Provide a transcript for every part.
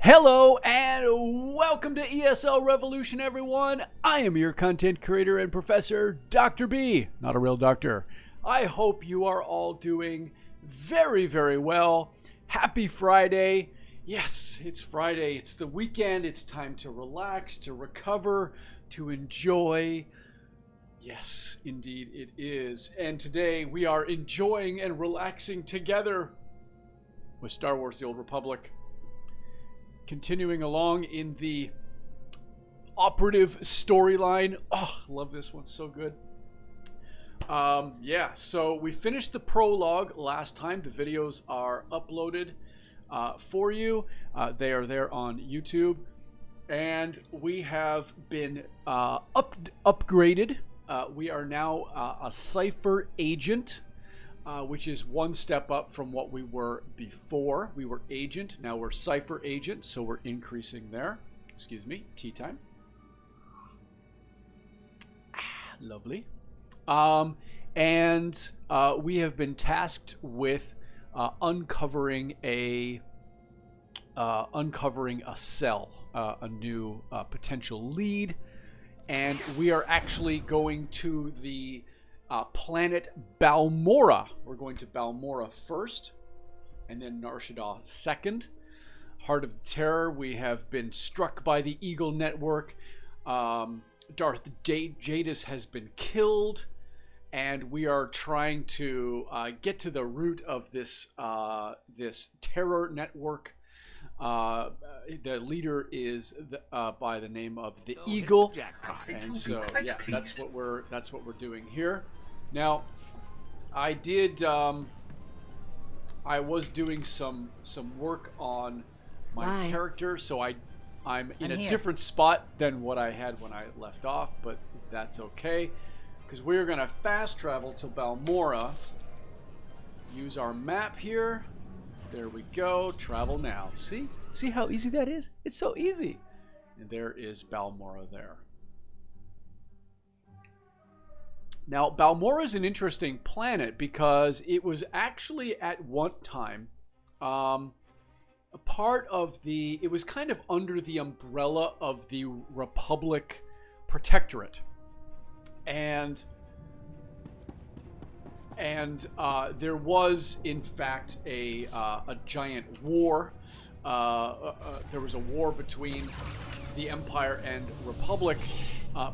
Hello and welcome to ESL Revolution, everyone. I am your content creator and professor, Dr. B, not a real doctor. I hope you are all doing very, very well. Happy Friday. Yes, it's Friday. It's the weekend. It's time to relax, to recover, to enjoy. Yes, indeed it is. And today we are enjoying and relaxing together with Star Wars: The Old Republic. Continuing along in the operative storyline. Oh, love this one, so good. Yeah, so we finished the prologue last time. The videos are uploaded for you. They are there on YouTube. And we have been upgraded. We are now a Cipher Agent. Which is one step up from what we were before. We were Agent, now we're Cipher Agent, so we're increasing there. Excuse me, tea time. Lovely. And we have been tasked with uncovering a cell, a new potential lead, and we are actually going to the planet Balmorra. We're going to Balmorra first, and then Nar Shaddaa second. Heart of Terror, we have been struck by the Eagle Network. Darth Jadis has been killed, and we are trying to get to the root of this terror network. The leader is by the name of the Eagle, and so yeah, that's what we're doing here. Now, I was doing some work on my character, so I'm in a different spot than what I had when I left off, but that's okay, because we're gonna fast travel to Balmorra. Use our map here. There we go. Travel now. See how easy that is? It's so easy. And there is Balmorra there. Now, Balmorra is an interesting planet because it was actually at one time a part of the... It was kind of under the umbrella of the Republic Protectorate. And there was, in fact, a giant war. There was a war between the Empire and Republic,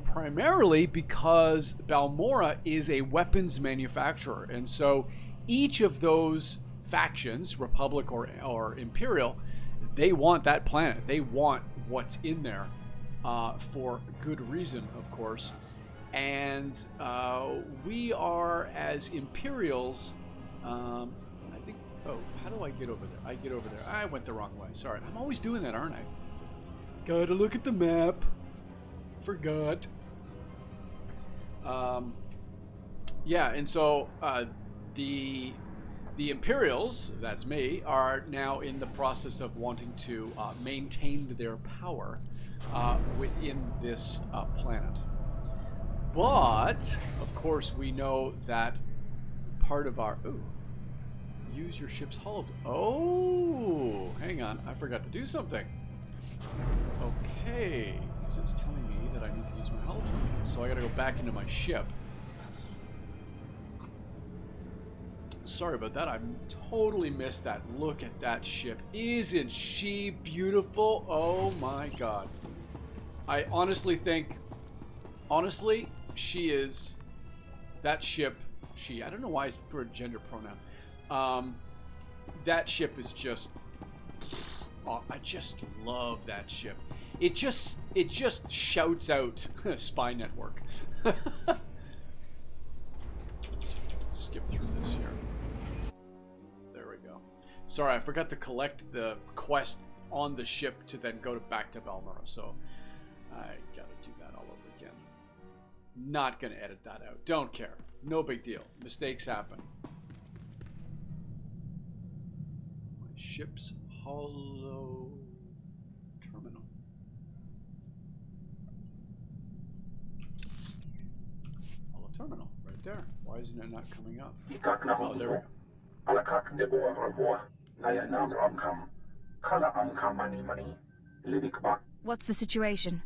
primarily because Balmorra is a weapons manufacturer. And so each of those factions, Republic or Imperial, they want that planet. They want what's in there, for good reason, of course. And we are, as Imperials, I think... Oh, how do I get over there? I get over there. I went the wrong way. Sorry. I'm always doing that, aren't I? Gotta look at the map. Forgot. Yeah, and so the Imperials, that's me, are now in the process of wanting to maintain their power within this planet. But, of course, we know that part of our... Ooh. Use your ship's hull. Oh, hang on. I forgot to do something. Okay. Because it's telling me that I need to use my hull. So I gotta go back into my ship. Sorry about that. I totally missed that. Look at that ship. Isn't she beautiful? Oh my god. I honestly think... Honestly, she is... That ship... She... I don't know why it's for a gender pronoun. That ship is just... Oh, I just love that ship. It just shouts out Spy Network. Let's skip through this here. There we go. Sorry, I forgot to collect the quest on the ship to then go back to Balmorra, so I gotta do that all over again. Not gonna edit that out. Don't care. No big deal. Mistakes happen. My ship's hollow terminal. Hollow terminal, right there. Why isn't it not coming up? Oh, there we go. Kala angka mani libik bak What's the situation?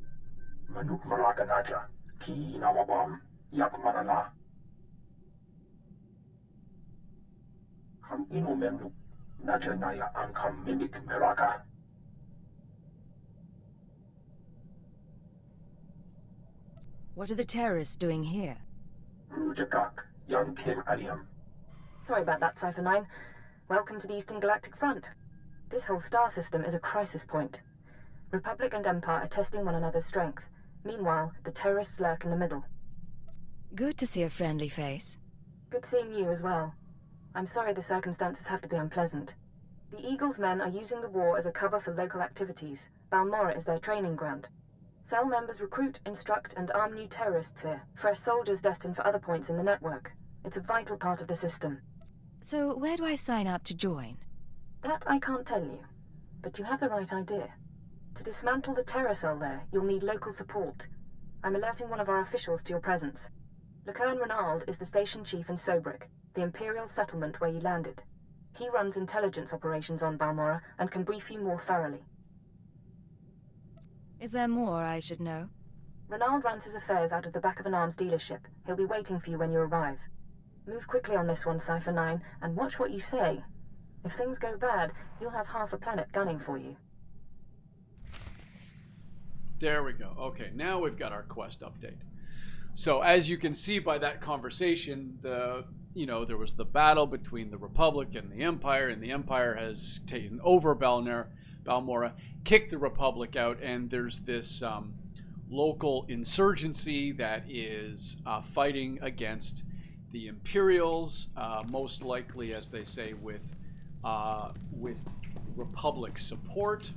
manuk maraga naja ki nawabam yak manala. Ham ino memnu naja naya angka mimik meraga. What are the terrorists doing here? Rujagak young Kim Aliam. Sorry about that, Cypher 9. Welcome to the Eastern Galactic Front. This whole star system is a crisis point. Republic and Empire are testing one another's strength. Meanwhile, the terrorists lurk in the middle. Good to see a friendly face. Good seeing you as well. I'm sorry the circumstances have to be unpleasant. The Eagle's men are using the war as a cover for local activities. Balmorra is their training ground. Cell members recruit, instruct, and arm new terrorists here. Fresh soldiers destined for other points in the network. It's a vital part of the system. So where do I sign up to join? That I can't tell you. But you have the right idea. To dismantle the terror cell there, you'll need local support. I'm alerting one of our officials to your presence. Lecurne Renald is the station chief in Sobrik, the Imperial settlement where you landed. He runs intelligence operations on Balmorra and can brief you more thoroughly. Is there more I should know? Renald runs his affairs out of the back of an arms dealership. He'll be waiting for you when you arrive. Move quickly on this one, Cypher 9, and watch what you say. If things go bad, you'll have half a planet gunning for you. There we go. Okay, now we've got our quest update. So as you can see by that conversation, there was the battle between the Republic and the Empire has taken over Balmorra, kicked the Republic out, and there's this local insurgency that is fighting against the Imperials, most likely, as they say, with Republic support,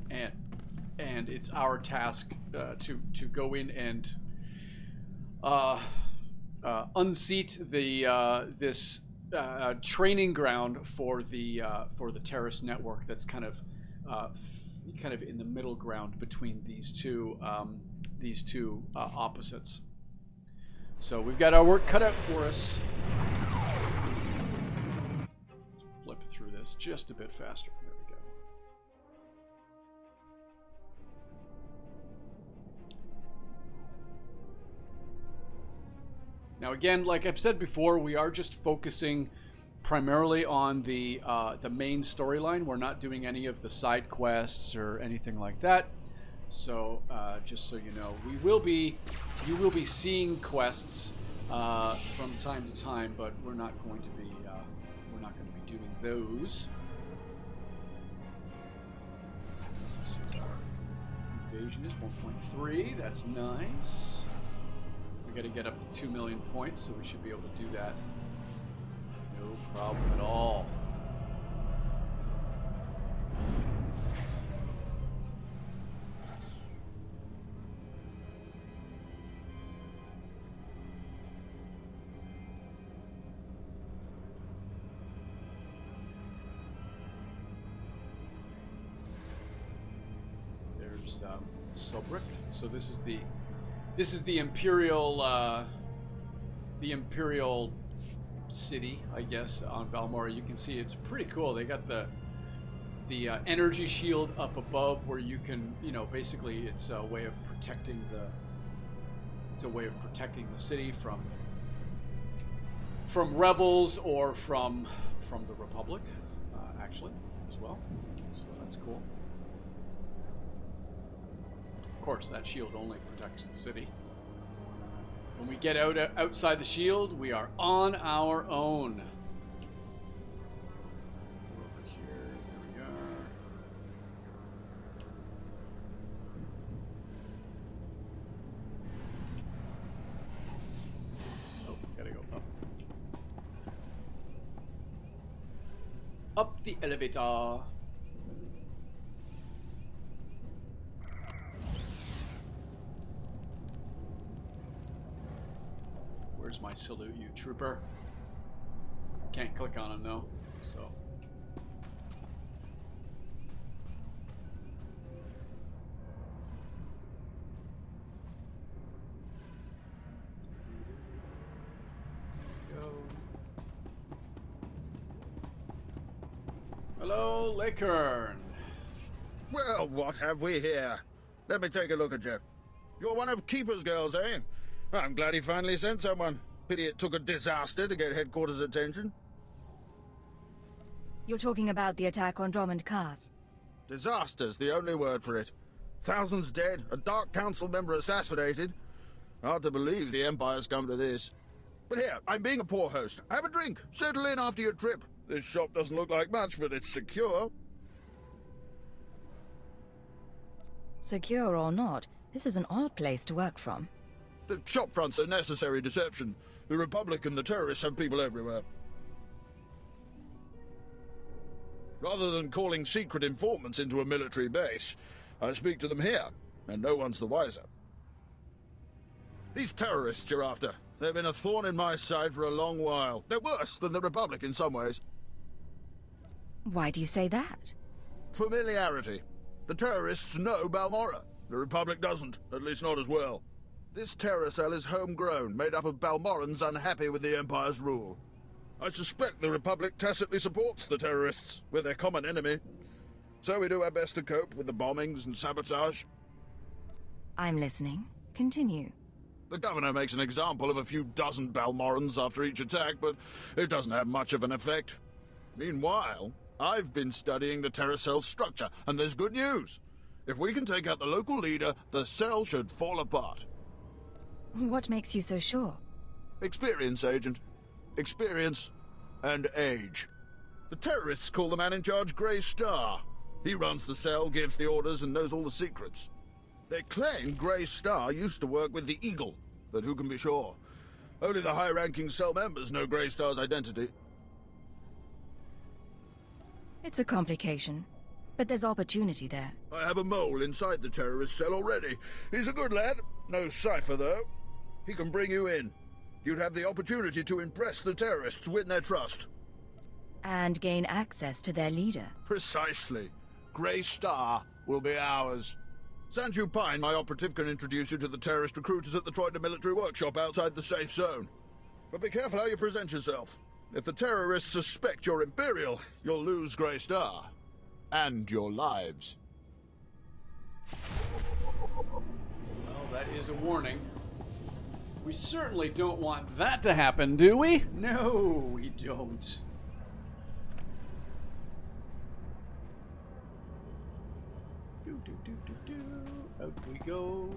and it's our task to go in and unseat this training ground for the terrorist network that's kind of in the middle ground between these two opposites. So we've got our work cut out for us. Flip through this just a bit faster. There we go. Now again, like I've said before, we are just focusing primarily on the main storyline. We're not doing any of the side quests or anything like that. So just so you know, you will be seeing quests from time to time, but we're not going to be doing those. Let's see. Invasion is 1.3. That's nice. We got to get up to 2 million points, so we should be able to do that. No problem at all. There's Sobrik. So this is the Imperial city, I guess, on Balmorra. You can see it's pretty cool. They got the energy shield up above, where you can, basically it's a way of protecting the city from rebels or from the Republic, actually, as well. So that's cool. Of course, that shield only protects the city. When we get outside the shield, we are on our own. Over here, there we are. Oh, gotta go up. Up the elevator. Where's my salute, you trooper? Can't click on him though, so. Go. Hello, Lecurne. Well, what have we here? Let me take a look at you. You're one of Keeper's girls, eh? I'm glad he finally sent someone. Pity it took a disaster to get headquarters' attention. You're talking about the attack on Drummond Cars. Disaster's the only word for it. Thousands dead, a Dark Council member assassinated. Hard to believe the Empire's come to this. But here, I'm being a poor host. Have a drink. Settle in after your trip. This shop doesn't look like much, but it's secure. Secure or not, this is an odd place to work from. The shop front's a necessary deception. The Republic and the terrorists have people everywhere. Rather than calling secret informants into a military base, I speak to them here, and no one's the wiser. These terrorists you're after, they've been a thorn in my side for a long while. They're worse than the Republic in some ways. Why do you say that? Familiarity. The terrorists know Balmorra. The Republic doesn't, at least not as well. This terror cell is homegrown, made up of Balmorrans unhappy with the Empire's rule. I suspect the Republic tacitly supports the terrorists. We're their common enemy. So we do our best to cope with the bombings and sabotage. I'm listening. Continue. The governor makes an example of a few dozen Balmorrans after each attack, but it doesn't have much of an effect. Meanwhile, I've been studying the terror cell's structure, and there's good news. If we can take out the local leader, the cell should fall apart. What makes you so sure? Experience, Agent. Experience and age. The terrorists call the man in charge Grey Star. He runs the cell, gives the orders, and knows all the secrets. They claim Grey Star used to work with the Eagle, but who can be sure? Only the high-ranking cell members know Grey Star's identity. It's a complication, but there's opportunity there. I have a mole inside the terrorist cell already. He's a good lad. No cipher, though. He can bring you in. You'd have the opportunity to impress the terrorists, win their trust. And gain access to their leader. Precisely. Grey Star will be ours. Sanju Pine, my operative, can introduce you to the terrorist recruiters at the Troita military workshop outside the safe zone. But be careful how you present yourself. If the terrorists suspect you're Imperial, you'll lose Grey Star. And your lives. Well, that is a warning. We certainly don't want that to happen, do we? No, we don't. Out we go.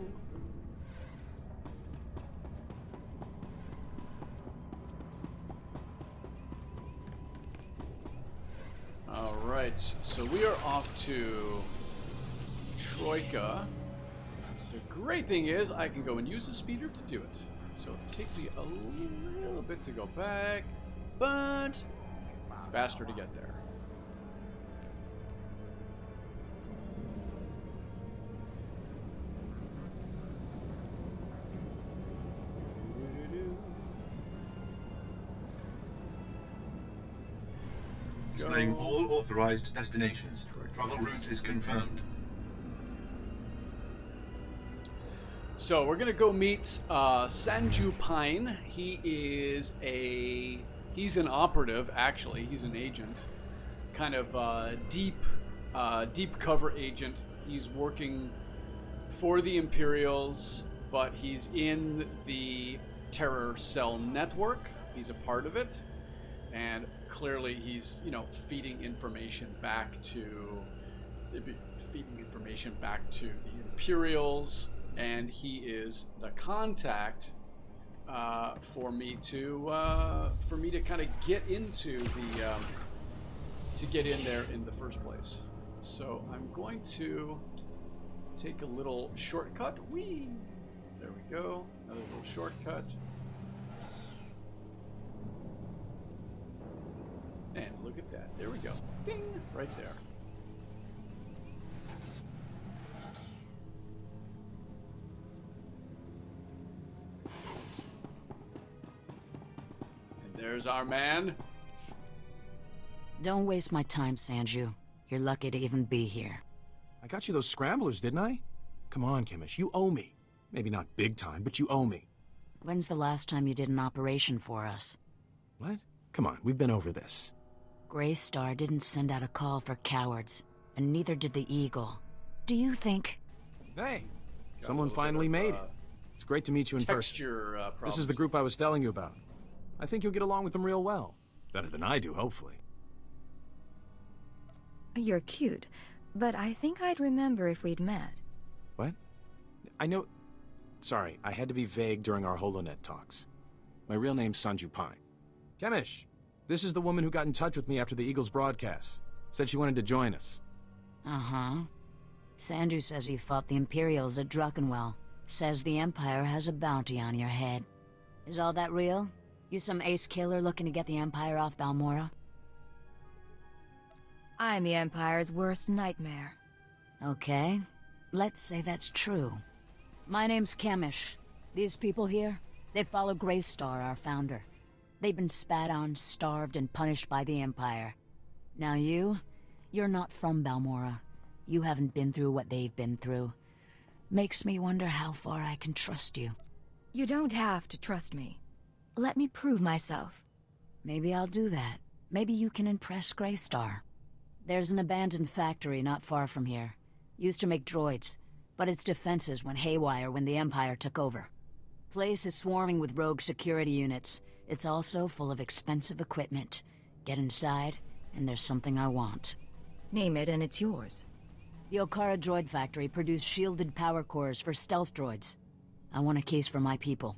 All right, so we are off to Troika. The great thing is I can go and use the speeder to do it. So it'll take me a little bit to go back, but faster to get there. Displaying all authorized destinations. Travel route is confirmed. So we're gonna go meet Sanju Pine. He's an operative, actually. He's an agent, kind of deep cover agent. He's working for the Imperials, but he's in the Terror Cell network. He's a part of it, and clearly he's, feeding information back to the Imperials. And he is the contact for me to kind of get into the to get in there in the first place. So I'm going to take a little shortcut. Whee! There we go. Another little shortcut. And look at that. There we go. Ding! Right there. There's our man. Don't waste my time, Sanju. You're lucky to even be here. I got you those scramblers, didn't I? Come on, Chemish, you owe me. Maybe not big time, but you owe me. When's the last time you did an operation for us? What? Come on, we've been over this. Grey Star didn't send out a call for cowards. and neither did the Eagle. Do you think... Hey, Got someone a little finally bit of, made it. It's great to meet you in person. Texture This problems. is the group I was telling you about. I think you'll get along with them real well. Better than I do, hopefully. You're cute, but I think I'd remember if we'd met. What? I know... Sorry, I had to be vague during our HoloNet talks. My real name's Sanju Pine. Kemish, this is the woman who got in touch with me after the Eagles broadcast. Said she wanted to join us. Uh-huh. Sanju says you fought the Imperials at Druckenwell. Says the Empire has a bounty on your head. Is all that real? You some ace killer looking to get the Empire off Balmorra? I'm the Empire's worst nightmare. Okay. Let's say that's true. My name's Kemish. These people here, they follow Greystar, our founder. They've been spat on, starved, and punished by the Empire. Now you're not from Balmorra. You haven't been through what they've been through. Makes me wonder how far I can trust you. You don't have to trust me. Let me prove myself. Maybe I'll do that. Maybe you can impress Greystar. There's an abandoned factory not far from here. Used to make droids, but its defenses went haywire when the Empire took over. Place is swarming with rogue security units. It's also full of expensive equipment. Get inside, and there's something I want. Name it and it's yours. The Okara droid factory produced shielded power cores for stealth droids. I want a case for my people.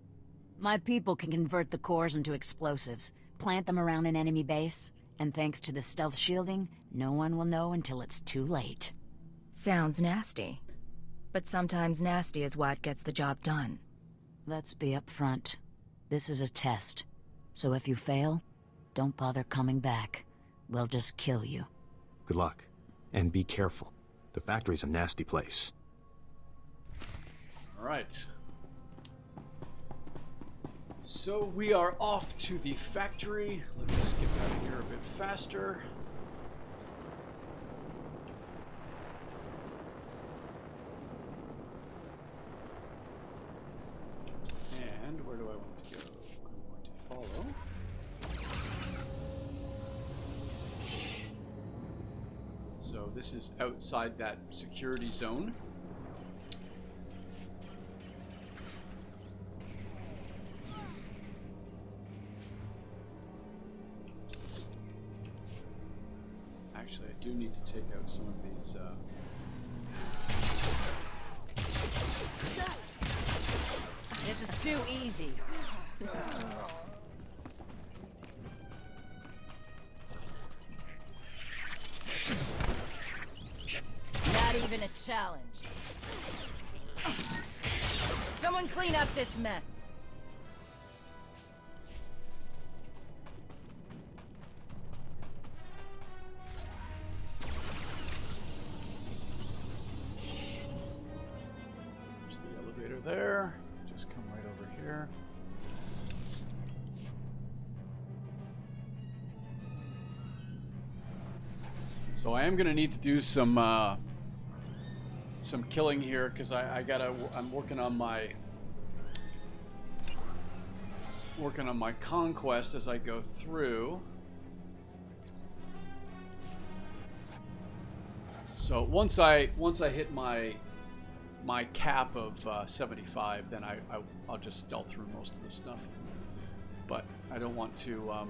My people can convert the cores into explosives, plant them around an enemy base, and thanks to the stealth shielding, no one will know until it's too late. Sounds nasty. But sometimes nasty is what gets the job done. Let's be upfront. This is a test. So if you fail, don't bother coming back. We'll just kill you. Good luck. And be careful. The factory's a nasty place. All right. So we are off to the factory. Let's get out of here a bit faster. And where do I want to go? I'm going to follow. So this is outside that security zone. Actually, I do need to take out some of these. This is too easy. Not even a challenge. Someone clean up this mess. There's the elevator there. Just come right over here. So I am gonna need to do some killing here because I'm working on my conquest as I go through. So once I hit my cap of 75, then I'll just stealth through most of the stuff. But I don't want to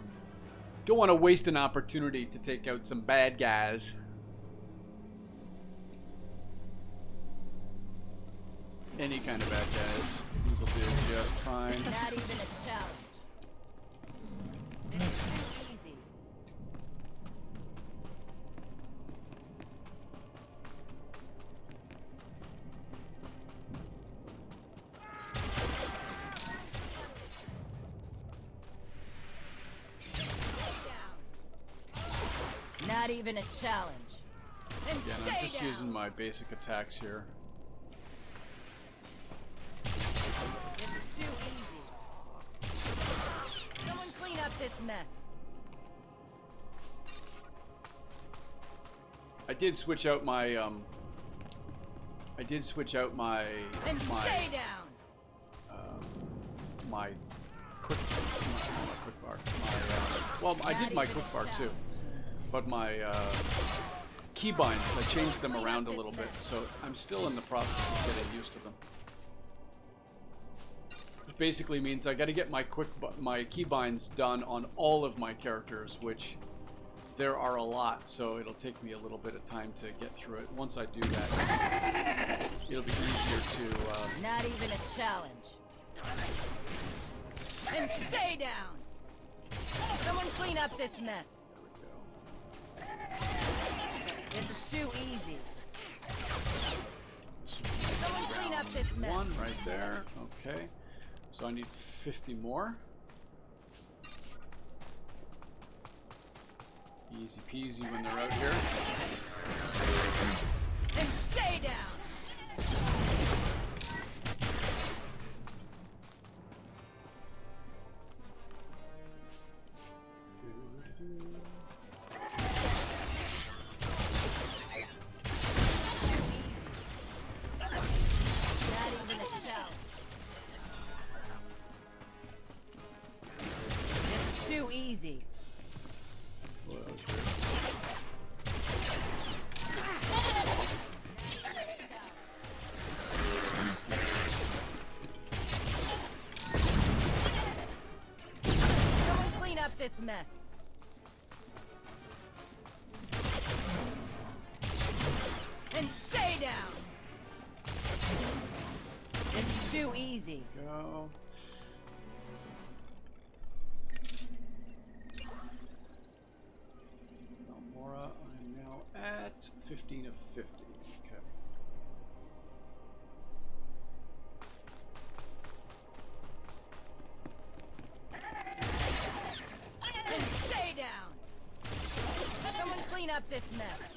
waste an opportunity to take out some bad guys. Any kind of bad guys. These will do just fine. Not even a challenge. This is too easy. Not even a challenge. And Again, stay I'm just down. using my basic attacks here. This is too easy. Someone clean up this mess. I did switch out my And stay down. my quick bar. Well, I did my quick bar too, but my keybinds. I changed them around a little bit, so I'm still in the process of getting used to them. It basically means I got to get my keybinds done on all of my characters, which there are a lot, so it'll take me a little bit of time to get through it. Once I do that, it'll be easier to... Not even a challenge. And stay down! Someone clean up this mess. This is too easy. Someone clean up this mess. One right there. Okay. So I need 50 more. Easy peasy when they're out here. And stay down! Not even a challenge. This is too easy. What else here? Someone clean up this mess. And stay down. This is too easy. Go. Balmorra, I'm now at 15 of 50. Okay. And stay down. Someone clean up this mess.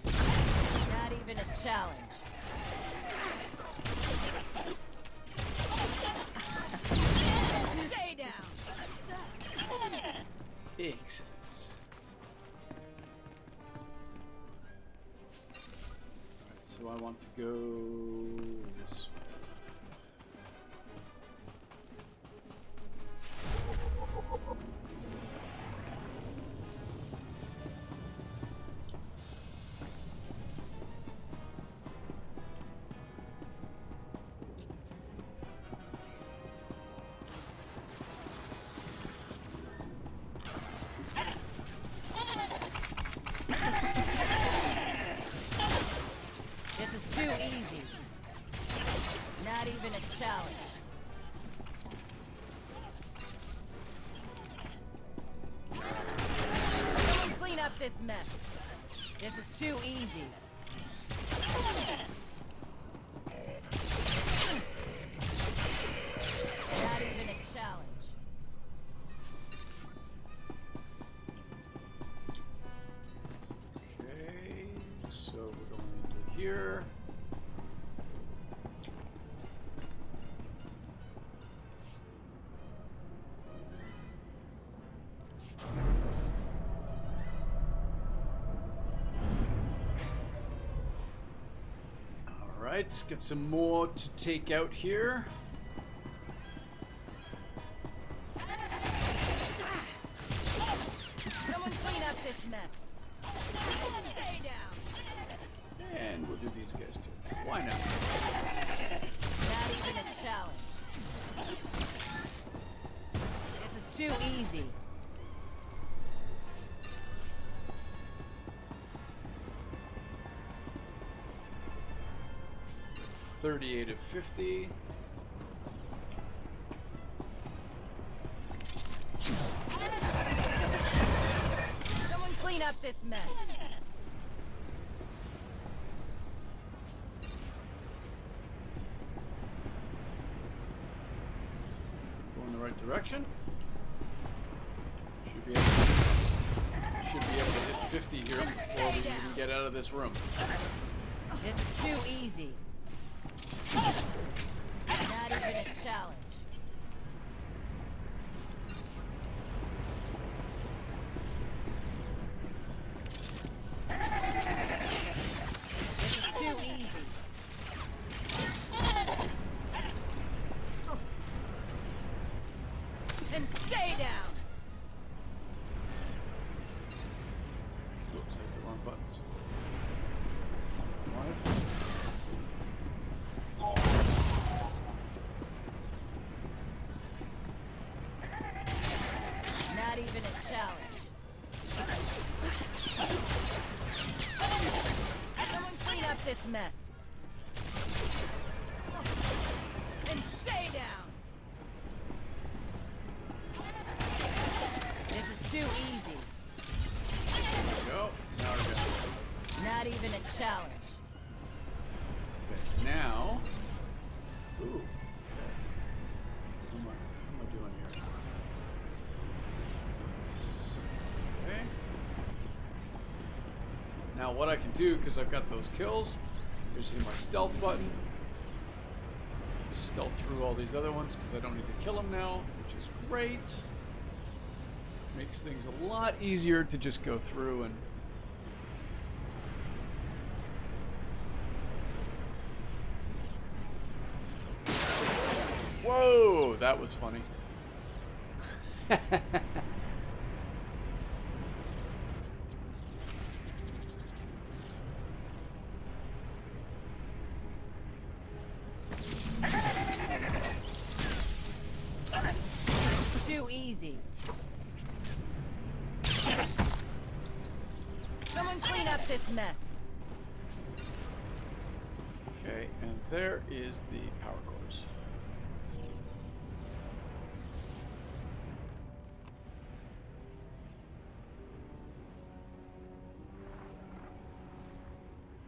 Not even a challenge. Stay down. Excellent. Alright, so I want to go this way. This is too easy. Not even a challenge. Someone clean up this mess. This is too easy. Not even a challenge. Okay, so we're going into here. Alright, let's get some more to take out here. Someone clean up this mess. Stay down. And we'll do these guys too. Why not? Not even a challenge. This is too easy. $38 of 50. Someone clean up this mess. Go in the right direction. Should be able to hit 50 here before we even get out of this room. This is too easy. Not even a challenge. This is too easy. And stay down. Oops, I hit the wrong buttons. this mess. And stay down. This is too easy. There we go. Now we're good. Not even a challenge. Okay, now. Ooh. What am I doing here? Okay. Now what I can do, because I've got those kills, is hit my stealth button. Stealth through all these other ones because I don't need to kill them now, which is great. Makes things a lot easier to just go through and whoa, that was funny. Too easy. Someone clean up this mess. Okay, and there is the power cores.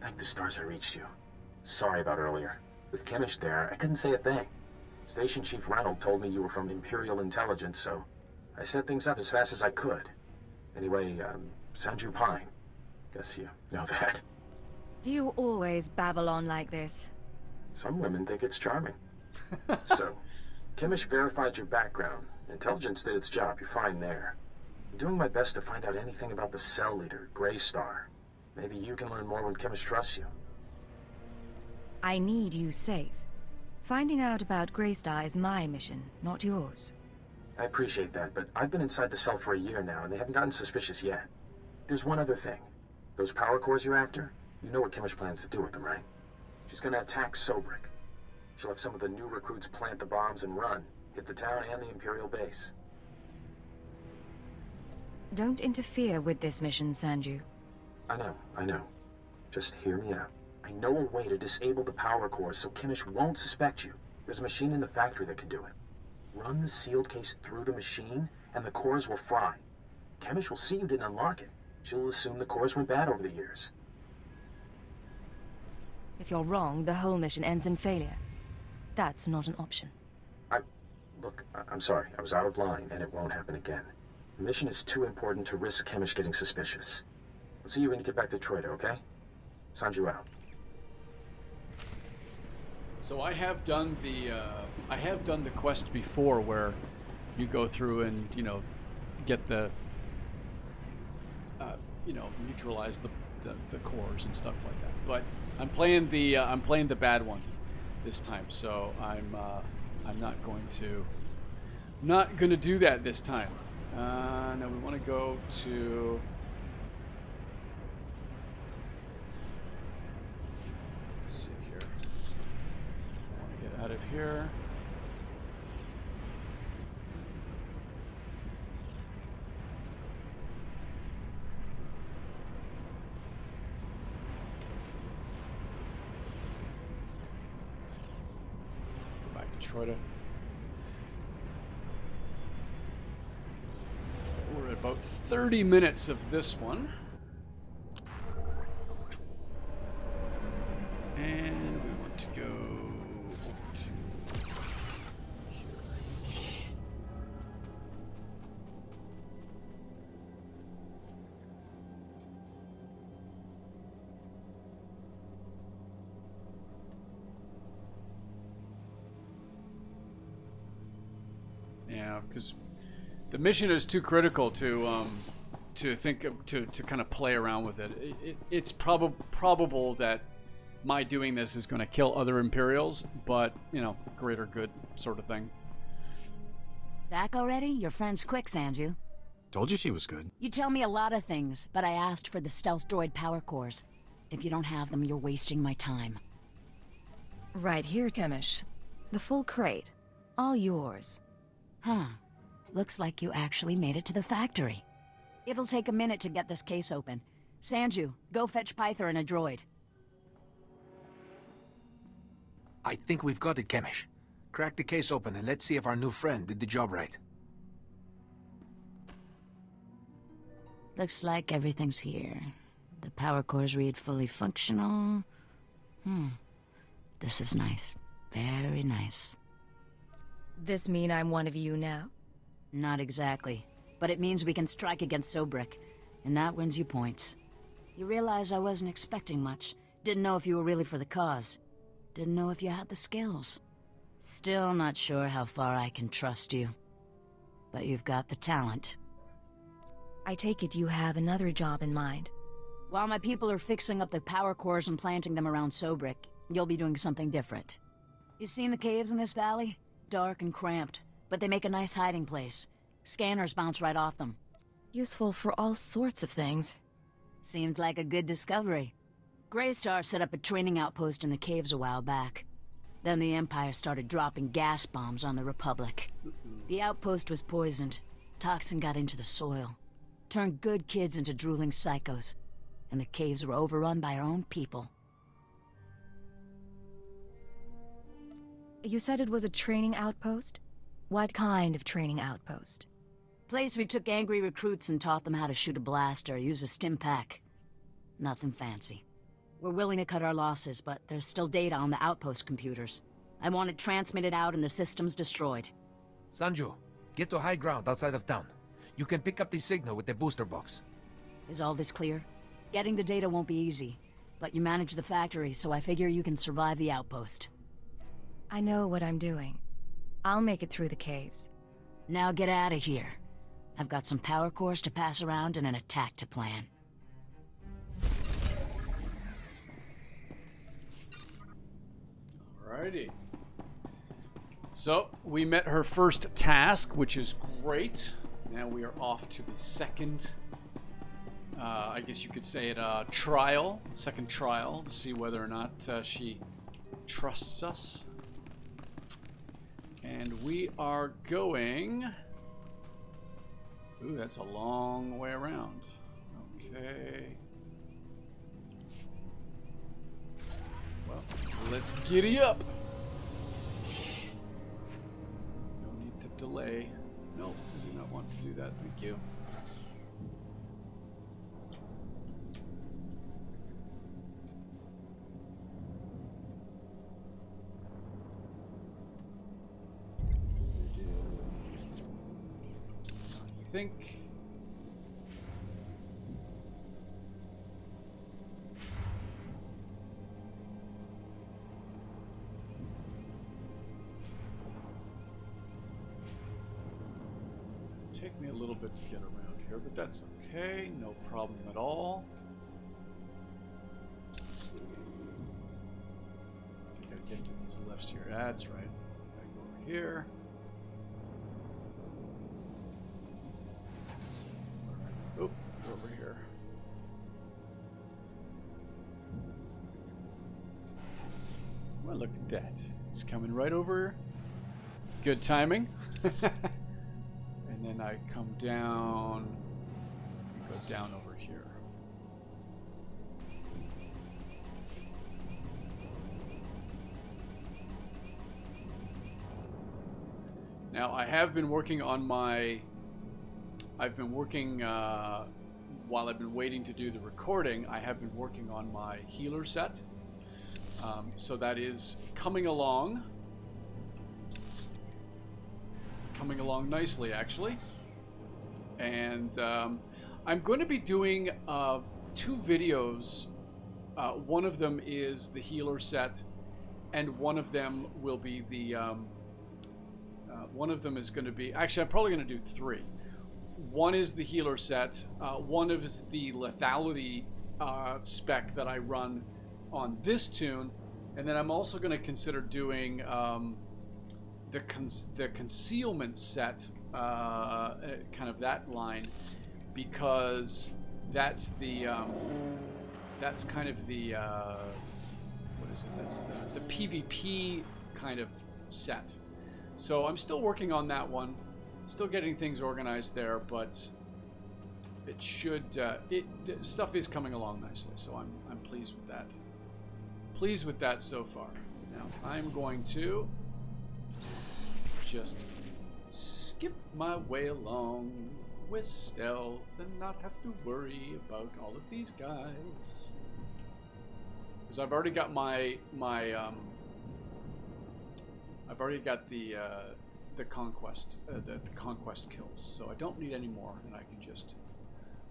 Thank the stars I reached you. Sorry about earlier. With Chemish there, I couldn't say a thing. Station Chief Reynolds told me you were from Imperial Intelligence, so I set things up as fast as I could. Anyway, Sanju Pine. Guess you know that. Do you always babble on like this? Some women think it's charming. So, Chemish verified your background. Intelligence did its job. You're fine there. I'm doing my best to find out anything about the cell leader, Greystar. Maybe you can learn more when Chemish trusts you. I need you safe. Finding out about Greystar is my mission, not yours. I appreciate that, but I've been inside the cell for a year now, and they haven't gotten suspicious yet. There's one other thing. Those power cores you're after, you know what Chemish plans to do with them, right? She's gonna attack Sobrik. She'll have some of the new recruits plant the bombs and run, hit the town and the Imperial base. Don't interfere with this mission, Sanju. I know. Just hear me out. I know a way to disable the power cores so Chemish won't suspect you. There's a machine in the factory that can do it. Run the sealed case through the machine, and the cores will fry. Chemish will see you didn't unlock it. She'll assume the cores went bad over the years. If you're wrong, the whole mission ends in failure. That's not an option. Look, I'm sorry. I was out of line, and it won't happen again. The mission is too important to risk Chemish getting suspicious. I'll see you when you get back to Troida, okay? Sanju out. So I have done the quest before where you go through and get the neutralize the cores and stuff like that. But I'm playing the bad one this time, so I'm not going to do that this time. Now we want to go to. Let's see here. I want to get out of here. Go back to Troida. We're at about 30 minutes of this one. And we want to go over to here. Yeah, because the mission is too critical to think of, to kind of play around with it. It's probable that my doing this is going to kill other Imperials, but, greater good sort of thing. Back already? Your friend's quick, Sanju. Told you she was good. You tell me a lot of things, but I asked for the stealth droid power cores. If you don't have them, you're wasting my time. Right here, Chemish. The full crate. All yours. Huh. Looks like you actually made it to the factory. It'll take a minute to get this case open. Sanju, go fetch Pyther and a droid. I think we've got it, Chemish. Crack the case open and let's see if our new friend did the job right. Looks like everything's here. The power cores read fully functional. This is nice. Very nice. This mean I'm one of you now? Not exactly. But it means we can strike against Sobrik, and that wins you points. You realize I wasn't expecting much. Didn't know if you were really for the cause. Didn't know if you had the skills. Still not sure how far I can trust you. But you've got the talent. I take it you have another job in mind. While my people are fixing up the power cores and planting them around Sobrik, you'll be doing something different. You've seen the caves in this valley? Dark and cramped, but they make a nice hiding place. Scanners bounce right off them. Useful for all sorts of things. Seemed like a good discovery. Greystar set up a training outpost in the caves a while back. Then the Empire started dropping gas bombs on the Republic. The outpost was poisoned. Toxin got into the soil. Turned good kids into drooling psychos. And the caves were overrun by our own people. You said it was a training outpost? What kind of training outpost? Place we took angry recruits and taught them how to shoot a blaster or use a stim pack. Nothing fancy. We're willing to cut our losses, but there's still data on the outpost computers. I want it transmitted out and the systems destroyed. Sanju, get to high ground outside of town. You can pick up the signal with the booster box. Is all this clear? Getting the data won't be easy, but you manage the factory, so I figure you can survive the outpost. I know what I'm doing. I'll make it through the caves. Now get out of here. I've got some power cores to pass around and an attack to plan. Alrighty. So, we met her first task, which is great. Now we are off to the second, I guess you could say it, trial. Second trial to see whether or not she trusts us. And we are going... Ooh, that's a long way around. Okay. Well, let's giddy up. No need to delay. No, I do not want to do that. Thank you. I think take me a little bit to get around here, but that's okay, no problem at all. I gotta get to these lefts here. That's right. Gotta go over here. Oh, over here. Well, look at that. It's coming right over. Good timing. And then I come down, go down over here. Now, I have been working on my... I've been working, while I've been waiting to do the recording, I have been working on my healer set. So that is coming along. Coming along nicely, actually. And I'm going to be doing 2 videos. One of them is the healer set, and one of them will be the... one of them is going to be... Actually, I'm probably going to do 3. One is the healer set. One is the lethality spec that I run on this tune. And then I'm also going to consider doing the concealment set, kind of that line, because that's the that's kind of the what is it? That's the PvP kind of set. So I'm still working on that one, still getting things organized there, but it should stuff is coming along nicely. So I'm pleased with that. Pleased with that so far. Now, I'm going to just skip my way along with stealth and not have to worry about all of these guys. Because I've already got I've already got the conquest kills, so I don't need any more, and I can just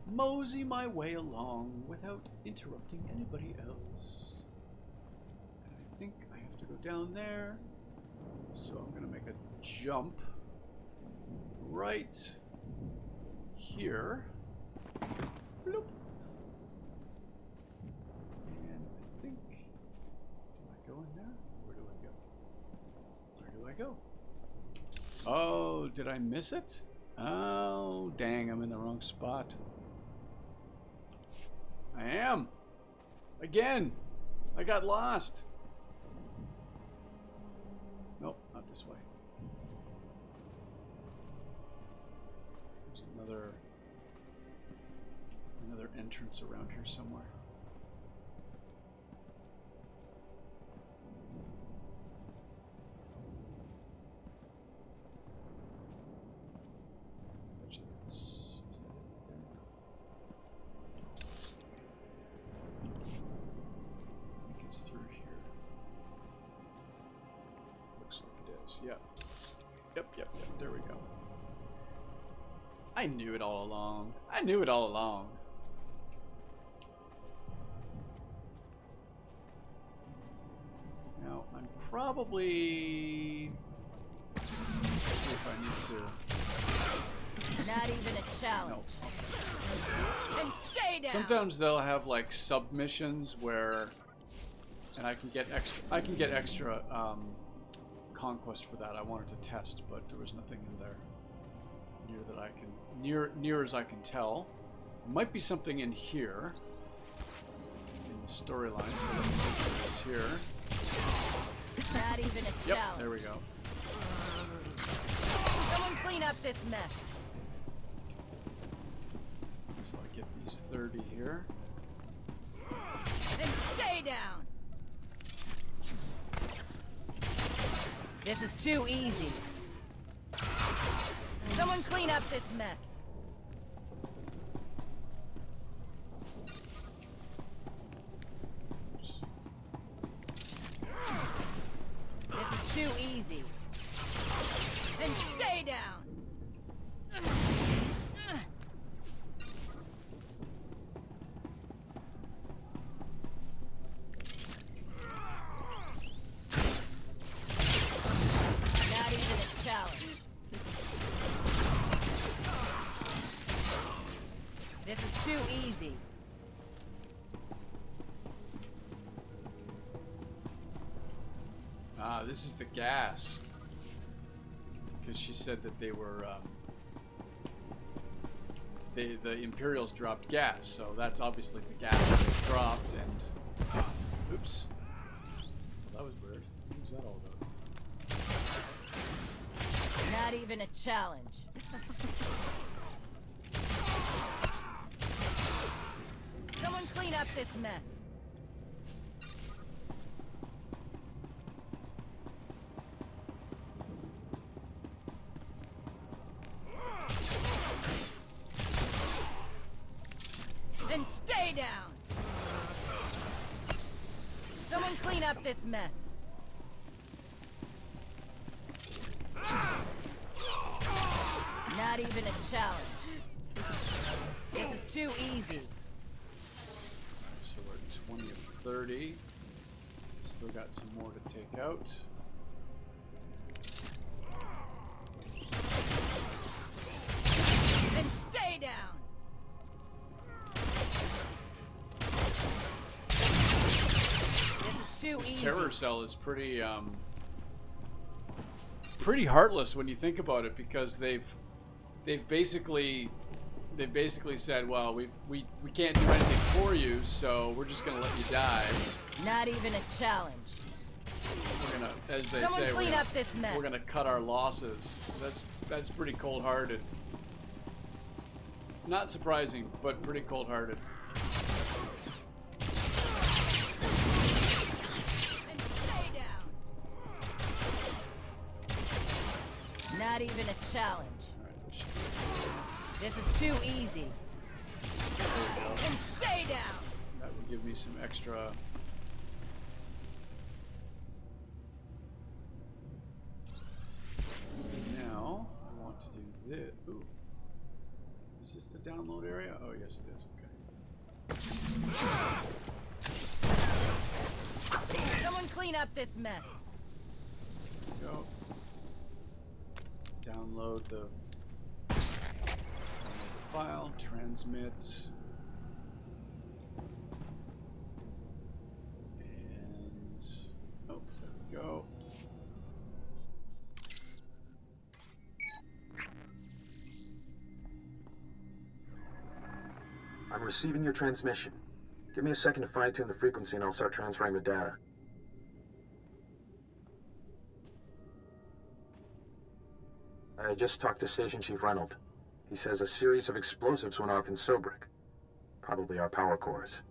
mosey my way along without interrupting anybody else. And I think I have to go down there, so I'm gonna make a jump right here. Bloop. And I think, do I go in there? Where do I go? Where do I go? Oh, did I miss it? Oh, dang, I'm in the wrong spot. I am. Again. I got lost. Nope, not this way. There's another entrance around here somewhere. Yep, there we go. I knew it all along. I knew it all along. Now, I'm probably... Let's see if I need to... Not even a challenge. No. And stay down. Sometimes they'll have like submissions where... And I can get extra conquest for that. I wanted to test, but there was nothing in there near as I can tell. There might be something in here in the storyline, so let's see what it is here. Not even a challenge. Yep, there we go. Someone clean up this mess. So I get these 30 here. And stay down. This is too easy. Someone clean up this mess. This is too easy. And stay down. This is too easy. Ah, this is the gas. Because she said that they were, the Imperials dropped gas, so that's obviously the gas that was dropped, and... Oops. Well, that was weird. What was that all about? Not even a challenge. Someone clean up this mess. And stay down. Someone clean up this mess. Not even a challenge. This is too easy. So we're at 20 of 30. Still got some more to take out. And stay down. This is too easy. Terror cell is pretty pretty heartless when you think about it, because they've basically said, well, we can't do anything for you, so we're just gonna let you die. Not even a challenge. We're gonna, as they Someone say, clean up this mess. we're gonna cut our losses. That's pretty cold-hearted. Not surprising, but pretty cold-hearted. And stay down. Not even a challenge. Alright, This is too easy. And stay down! that would give me some extra. Now, I want to do this. Ooh. Is this the download area? Oh, yes, it is. Okay. Someone clean up this mess. Go. Download the file, transmit. And oh, there we go. I'm receiving your transmission. Give me a second to fine-tune the frequency and I'll start transferring the data. I just talked to Station Chief Reynolds. He says a series of explosives went off in Sobrik. Probably our power cores.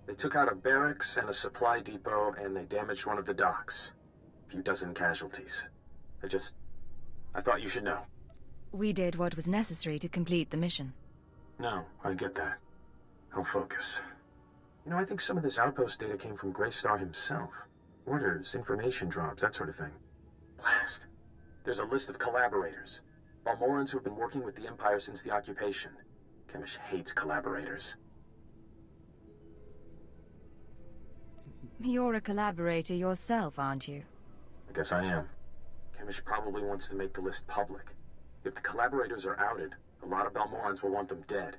They took out a barracks and a supply depot and they damaged one of the docks. A few dozen casualties. I thought you should know. We did what was necessary to complete the mission. No, I get that. I'll focus. You know, I think some of this outpost data came from Greystar himself. Orders, information drops, that sort of thing. Blast. There's a list of collaborators. Balmorrans who have been working with the Empire since the occupation. Chemish hates collaborators. You're a collaborator yourself, aren't you? I guess I am. Chemish probably wants to make the list public. If the collaborators are outed, a lot of Balmorrans will want them dead.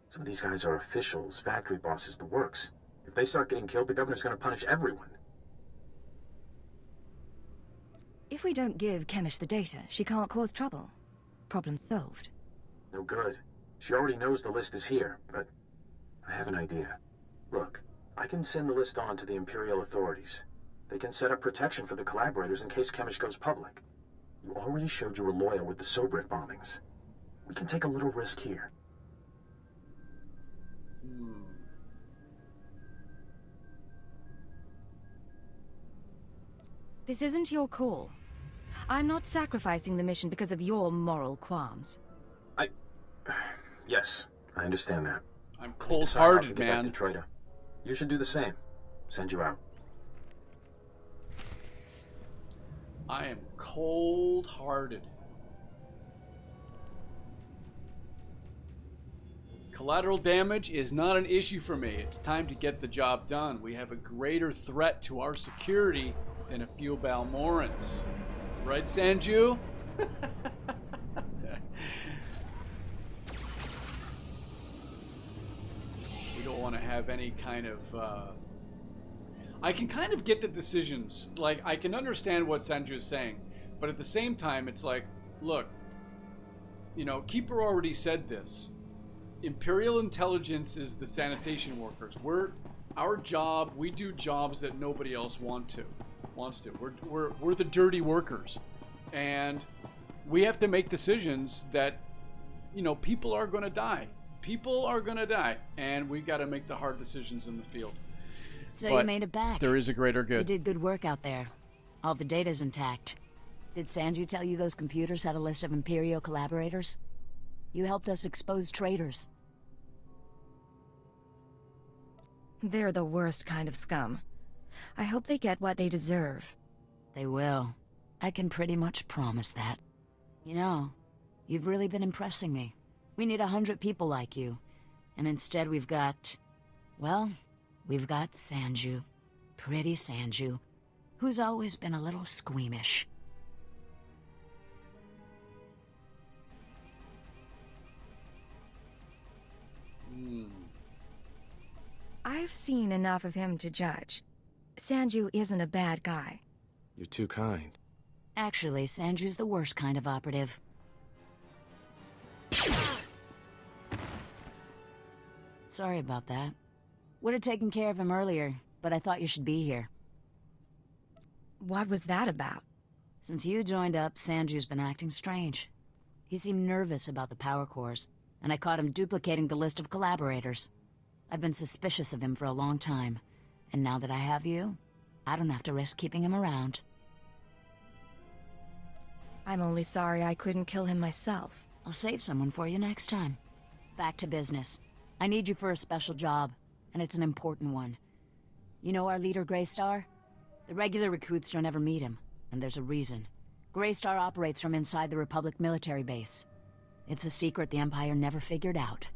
Some of these guys are officials, factory bosses, the works. If they start getting killed, the governor's gonna punish everyone. If we don't give Chemish the data, she can't cause trouble. Problem solved. No good. She already knows the list is here, but I have an idea. Look, I can send the list on to the Imperial authorities. They can set up protection for the collaborators in case Chemish goes public. You already showed you were loyal with the Sobrik bombings. We can take a little risk here. This isn't your call. I'm not sacrificing the mission because of your moral qualms. Yes, I understand that. I'm cold-hearted, man. Back to Trader. You should do the same. Send you out. I am cold-hearted. Collateral damage is not an issue for me. It's time to get the job done. We have a greater threat to our security than a few Balmorrans. Right, Sanju? We don't want to have any kind of... I can kind of get the decisions. Like, I can understand what Sanju is saying. But at the same time, it's like, look, you know, Keeper already said this. Imperial intelligence is the sanitation workers. Our job, we do jobs that nobody else wants to. We're the dirty workers. And we have to make decisions that, you know, people are going to die. People are going to die. And we got to make the hard decisions in the field. So But you made it back. there is a greater good. You did good work out there. All the data's intact. Did Sanju tell you those computers had a list of Imperial collaborators? You helped us expose traitors. They're the worst kind of scum. I hope they get what they deserve. They will. I can pretty much promise that. You know, you've really been impressing me. We need 100 people like you. And instead we've got... well, we've got Sanju. Pretty Sanju. Who's always been a little squeamish. I've seen enough of him to judge. Sanju isn't a bad guy. You're too kind. Actually, Sanju's the worst kind of operative. Sorry about that. Would have taken care of him earlier, but I thought you should be here. What was that about? Since you joined up, Sanju's been acting strange. He seemed nervous about the power cores, and I caught him duplicating the list of collaborators. I've been suspicious of him for a long time, and now that I have you, I don't have to risk keeping him around. I'm only sorry I couldn't kill him myself. I'll save someone for you next time. Back to business. I need you for a special job, and it's an important one. You know our leader, Greystar? The regular recruits don't ever meet him, and there's a reason. Greystar operates from inside the Republic military base. It's a secret the Empire never figured out.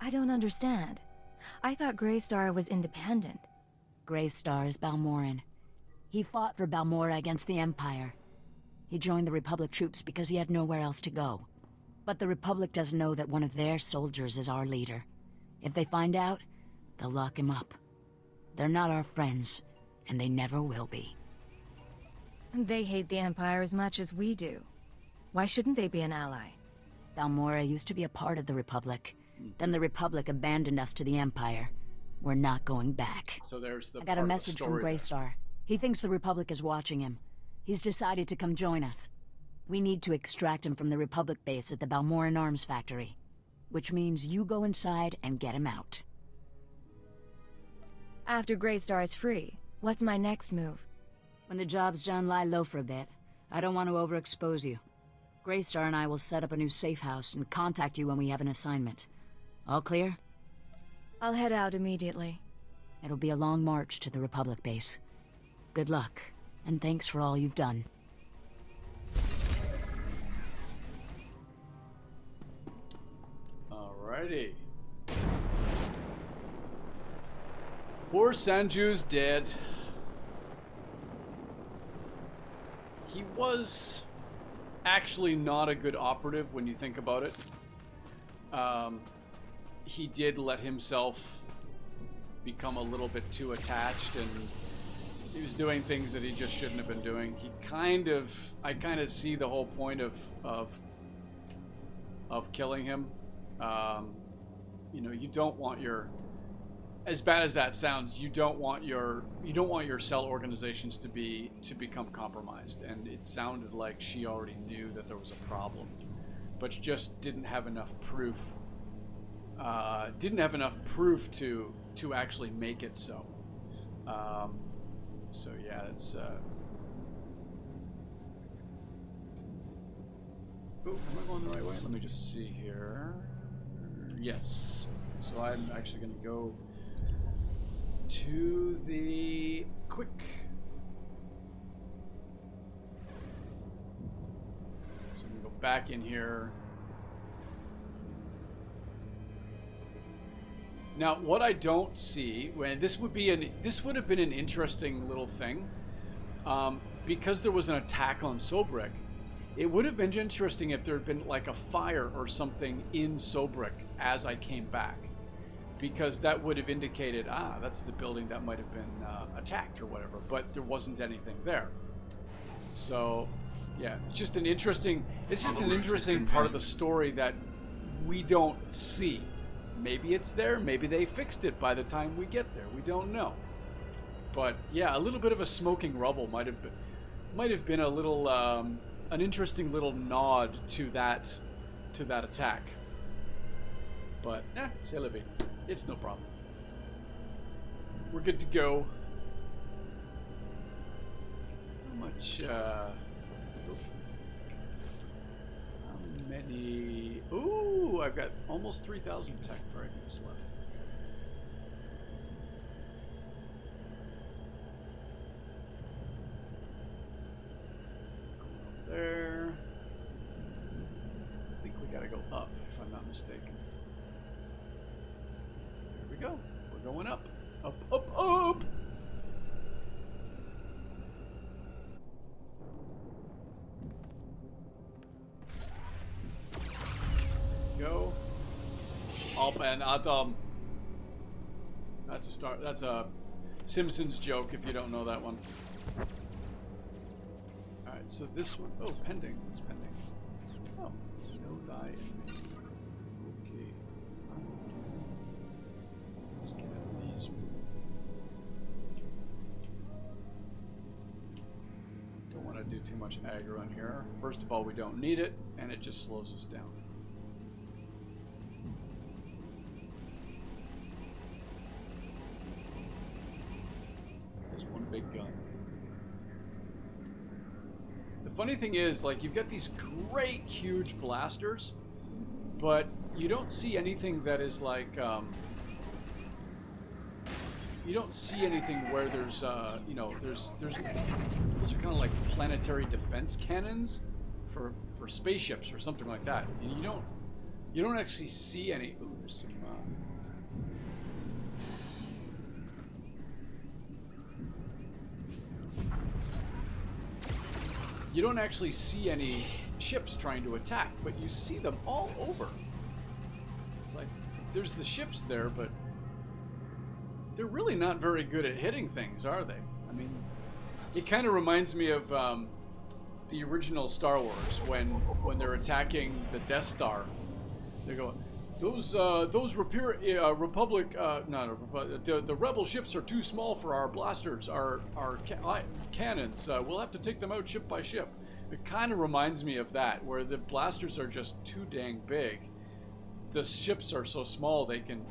I don't understand. I thought Greystar was independent. Greystar is Balmorran. He fought for Balmorra against the Empire. He joined the Republic troops because he had nowhere else to go. But the Republic doesn't know that one of their soldiers is our leader. If they find out, they'll lock him up. They're not our friends, and they never will be. They hate the Empire as much as we do. Why shouldn't they be an ally? Balmorra used to be a part of the Republic. Then the Republic abandoned us to the Empire. We're not going back. So there's the I got a message from Greystar. He thinks the Republic is watching him. He's decided to come join us. We need to extract him from the Republic base at the Balmorran Arms Factory. Which means you go inside and get him out. After Greystar is free, what's my next move? When the job's done, lie low for a bit. I don't want to overexpose you. Greystar and I will set up a new safe house and contact you when we have an assignment. All clear? I'll head out immediately. It'll be a long march to the Republic base. Good luck, and thanks for all you've done. Alrighty. Poor Sanju's dead. He was actually not a good operative when you think about it. He did let himself become a little bit too attached, and he was doing things that he just shouldn't have been doing. I kind of see the whole point of killing him. You know, you don't want your, as bad as that sounds, you don't want your cell organizations to become compromised. And it sounded like she already knew that there was a problem, but she just didn't have enough proof. To actually make it so. So yeah, it's. Oh, am I going the right way? Let me just see here. Yes. So I'm actually going to go to the quick. So I'm going to go back in here. Now, what I don't see, this would have been an interesting little thing, because there was an attack on Sobrik. It would have been interesting if there had been like a fire or something in Sobrik as I came back, because that would have indicated, that's the building that might have been attacked or whatever. But there wasn't anything there. So, yeah, it's just an interesting part of the story that we don't see. Maybe it's there, maybe they fixed it by the time we get there. We don't know. But yeah, a little bit of a smoking rubble might have been a little an interesting little nod to that attack. But c'est la vie. It's no problem. We're good to go. How much many? Ooh, I've got almost 3,000 tech fragments left. There. I think we gotta go up, if I'm not mistaken. There we go. We're going up. Up, up, up! Go up and Adam. That's a start. That's a Simpsons joke if you don't know that one. All right, so this one. Oh, pending. It's pending. Oh, no die in me. Okay. Let's get these. Don't want to do too much aggro in here. First of all, we don't need it, and it just slows us down. Big gun. The funny thing is, like, you've got these great, huge blasters, but you don't see anything that is like, you don't see anything where there's, you know, there's, those are kind of like planetary defense cannons for spaceships or something like that. And you don't actually see any. Ooh, there's some. You don't actually see any ships trying to attack, but you see them all over. It's like there's the ships there, but they're really not very good at hitting things, are they? I mean, it kind of reminds me of the original Star Wars when they're attacking the Death Star. They go, those Republic, the Rebel ships are too small for our blasters, our cannons. We'll have to take them out ship by ship. It kind of reminds me of that, where the blasters are just too dang big. The ships are so small they can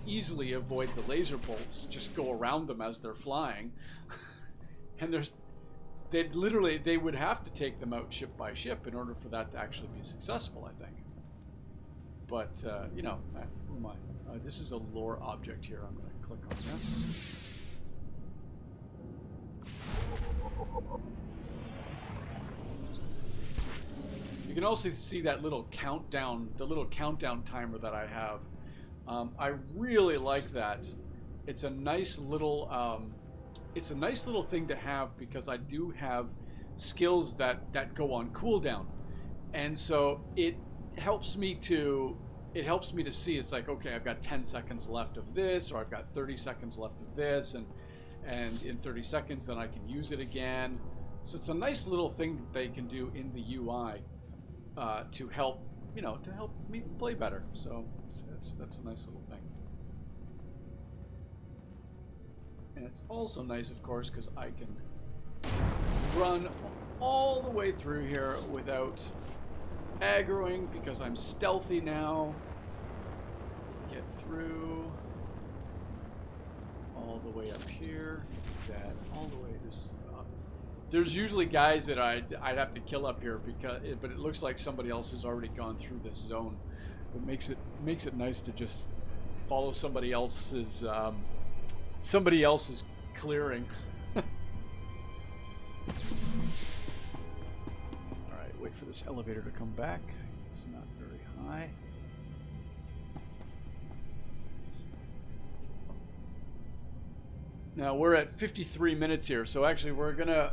easily avoid the laser bolts, just go around them as they're flying. And they would have to take them out ship by ship in order for that to actually be successful, I think. But, you know, who am I? This is a lore object here. I'm going to click on this. You can also see that little countdown, the little countdown timer that I have. I really like that. It's a nice little thing to have because I do have skills that go on cooldown, and so it helps me to see. It's like, okay, I've got 10 seconds left of this, or I've got 30 seconds left of this, and in 30 seconds then I can use it again. So it's a nice little thing that they can do in the UI to help me play better. So that's a nice little thing. And it's also nice, of course, because I can run all the way through here without aggroing, because I'm stealthy now. Get through all the way up here. That all the way just up. There's usually guys that I'd have to kill up here but it looks like somebody else has already gone through this zone. It makes it nice to just follow somebody else's clearing. Alright, wait for this elevator to come back. It's not very high. Now we're at 53 minutes here, so actually we're gonna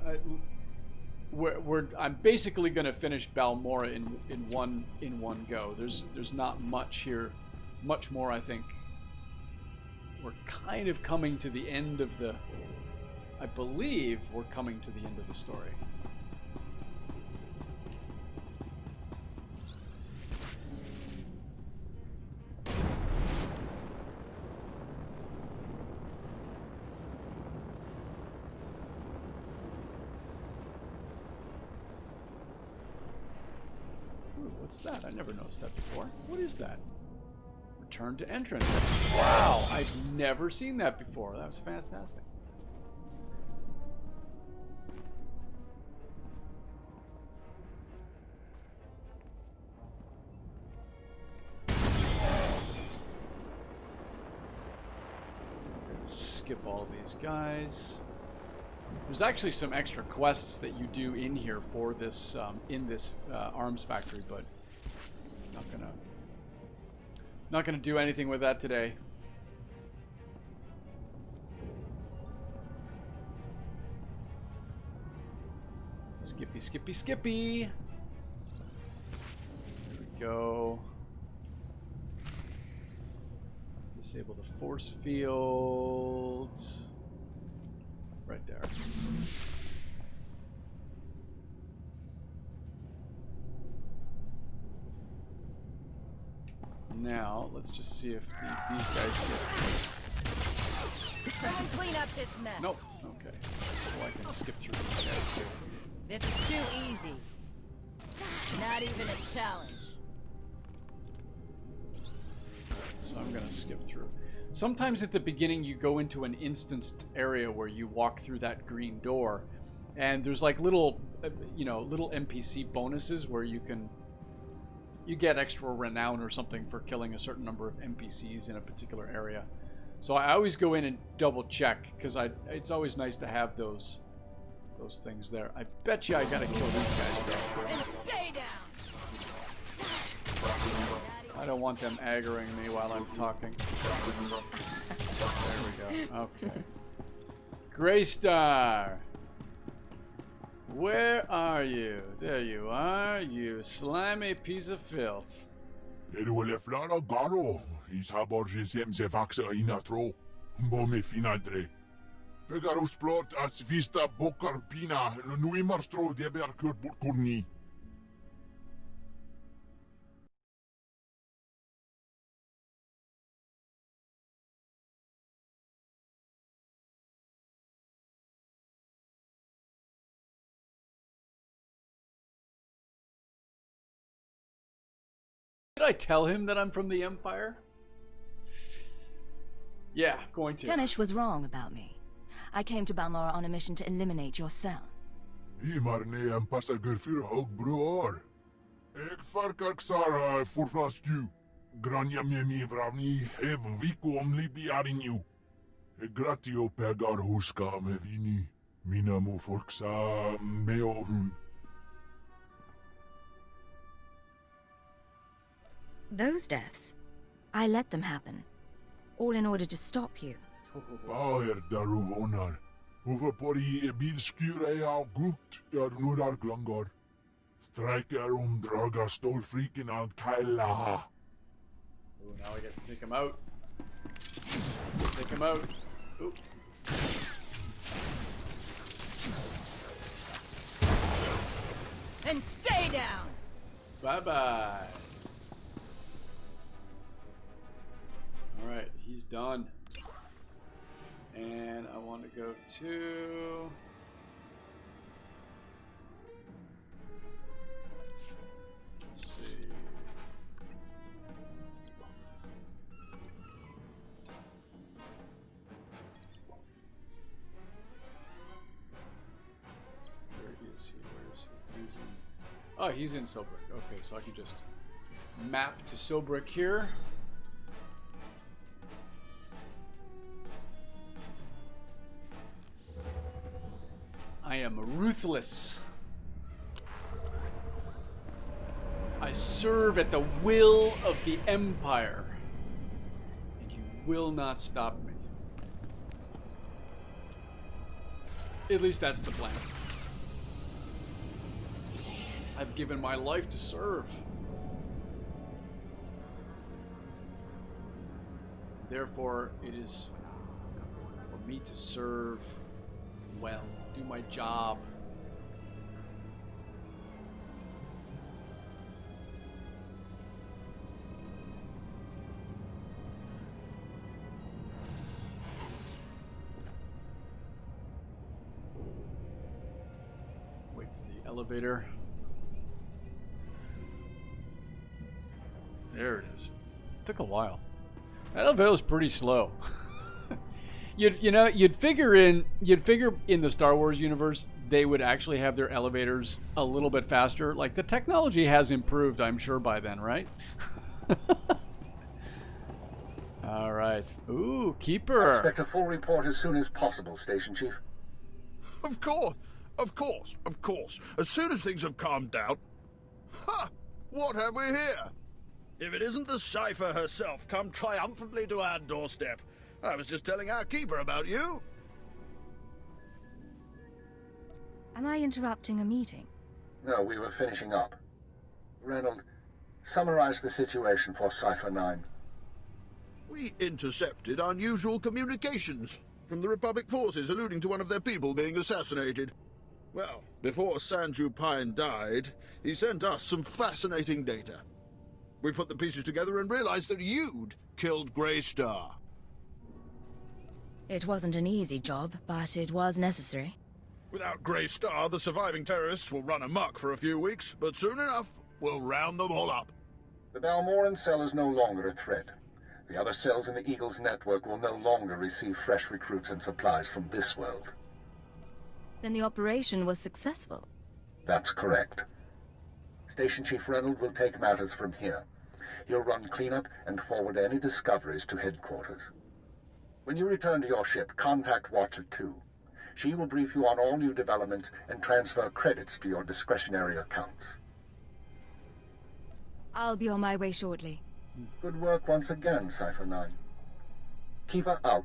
I'm basically gonna finish Balmorra in one go. There's not much here, much more, I think. We're kind of coming to the end of the... I believe we're coming to the end of the story. Ooh, what's that? I never noticed that before. What is that? Return to entrance. Wow, I've never seen that before. That was fantastic. Skip all these guys. There's actually some extra quests that you do in here for this in this arms factory, but not gonna do anything with that today. Skippy, skippy, skippy. There we go. Disable the force field. Right there. Now, let's just see if these guys get... Someone clean up this mess. Nope. Okay. So I can skip through these guys too. This is too easy. Not even a challenge. So I'm gonna skip through. Sometimes at the beginning you go into an instanced area where you walk through that green door, And there's like little, little NPC bonuses where you get extra renown or something for killing a certain number of NPCs in a particular area. So I always go in and double check because it's always nice to have those things there. I bet you I gotta kill these guys though. And stay down. I don't want them aggroing me while I'm talking. There we go. Okay. Greystar. Where are you? There you are, you slimy piece of filth. Eruele flana garo. Isaborgesiem se vaxa inatro. Bome finadre. Pegarus plot as vista bokarpina. Nui marstro deberkur burkurni. Did I tell him that I'm from the Empire? Yeah, going to. Kemish was wrong about me. I came to Balmorra on a mission to eliminate your cell. Imarne ambassador für Hogbroar. Ek farkak Sara forfastju. Grania miemi vravni hev viku omlibi arinju. Gratio pegar huska me vini. Minamo folksa meohun. Those deaths, I let them happen. All in order to stop you. Bauer daruvonar. Pori bilskure au gukt nudar glongor. Striker draga stolfriken al kaila. Oh, now I get to take him out. Take him out. Ooh. And stay down. Bye-bye. Alright, he's done. And I want to go to... Let's see. Where is he? Where is he? He's in... Oh, he's in Sobrik. Okay, so I can just map to Sobrik here. I am ruthless. I serve at the will of the Empire. And you will not stop me. At least that's the plan. I've given my life to serve. Therefore, it is for me to serve well. Do my job. Wait for the elevator. There it is. Took a while. That elevator was pretty slow. You'd figure in the Star Wars universe they would actually have their elevators a little bit faster. Like the technology has improved, I'm sure by then, right? All right. Ooh, Keeper. I expect a full report as soon as possible, Station Chief. Of course, of course, of course. As soon as things have calmed down. Ha! What have we here? If it isn't the Cipher herself come triumphantly to our doorstep. I was just telling our keeper about you. Am I interrupting a meeting? No, we were finishing up. Reynold, summarize the situation for Cipher 9. We intercepted unusual communications from the Republic forces alluding to one of their people being assassinated. Well, before Sanju Pine died, he sent us some fascinating data. We put the pieces together and realized that you'd killed Greystar. It wasn't an easy job, but it was necessary. Without Greystar, the surviving terrorists will run amok for a few weeks, but soon enough, we'll round them all up. The Balmorran cell is no longer a threat. The other cells in the Eagle's network will no longer receive fresh recruits and supplies from this world. Then the operation was successful. That's correct. Station Chief Reynolds will take matters from here. He'll run cleanup and forward any discoveries to headquarters. When you return to your ship, contact Watcher 2. She will brief you on all new development and transfer credits to your discretionary accounts. I'll be on my way shortly. Good work once again, Cypher 9. Keep her out.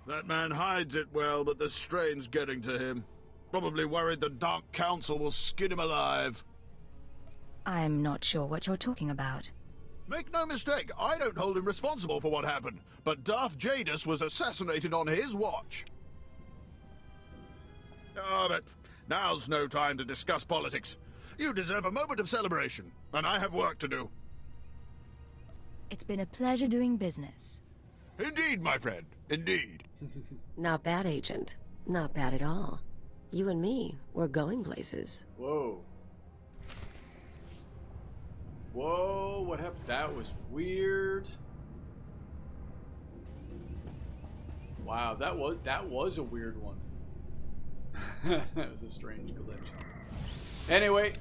That man hides it well, but the strain's getting to him. Probably worried the Dark Council will skin him alive. I'm not sure what you're talking about. Make no mistake, I don't hold him responsible for what happened, but Darth Jadis was assassinated on his watch. Oh, but now's no time to discuss politics. You deserve a moment of celebration, and I have work to do. It's been a pleasure doing business. Indeed, my friend, indeed. Not bad, Agent. Not bad at all. You and me, we're going places. Whoa. Whoa, what happened? That was weird. Wow, that was a weird one. That was a strange glitch. Anyway,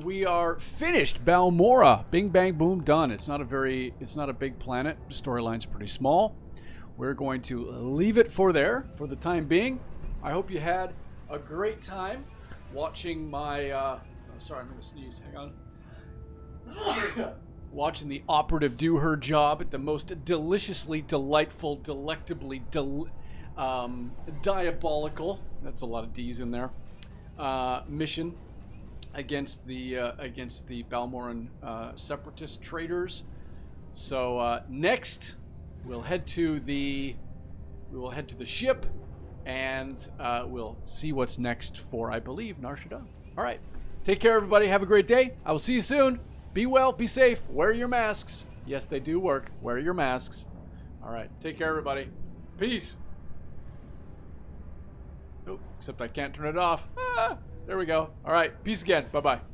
we are finished. Balmorra. Bing bang boom, done. It's not a big planet. The storyline's pretty small. We're going to leave it for the time being. I hope you had a great time watching my oh, sorry, I'm gonna sneeze. Hang on. Watching the operative do her job at the most deliciously delightful, delectably diabolical, that's a lot of D's in there, mission against the Balmorran separatist traders. So next we'll head to the ship, and we'll see what's next for, I believe, Nar Shaddaa. All right, take care, everybody. Have a great day. I will see you soon. Be well, be safe, wear your masks. Yes, they do work. Wear your masks. All right, take care, everybody. Peace. Oh, except I can't turn it off. Ah, there we go. All right, peace again. Bye-bye.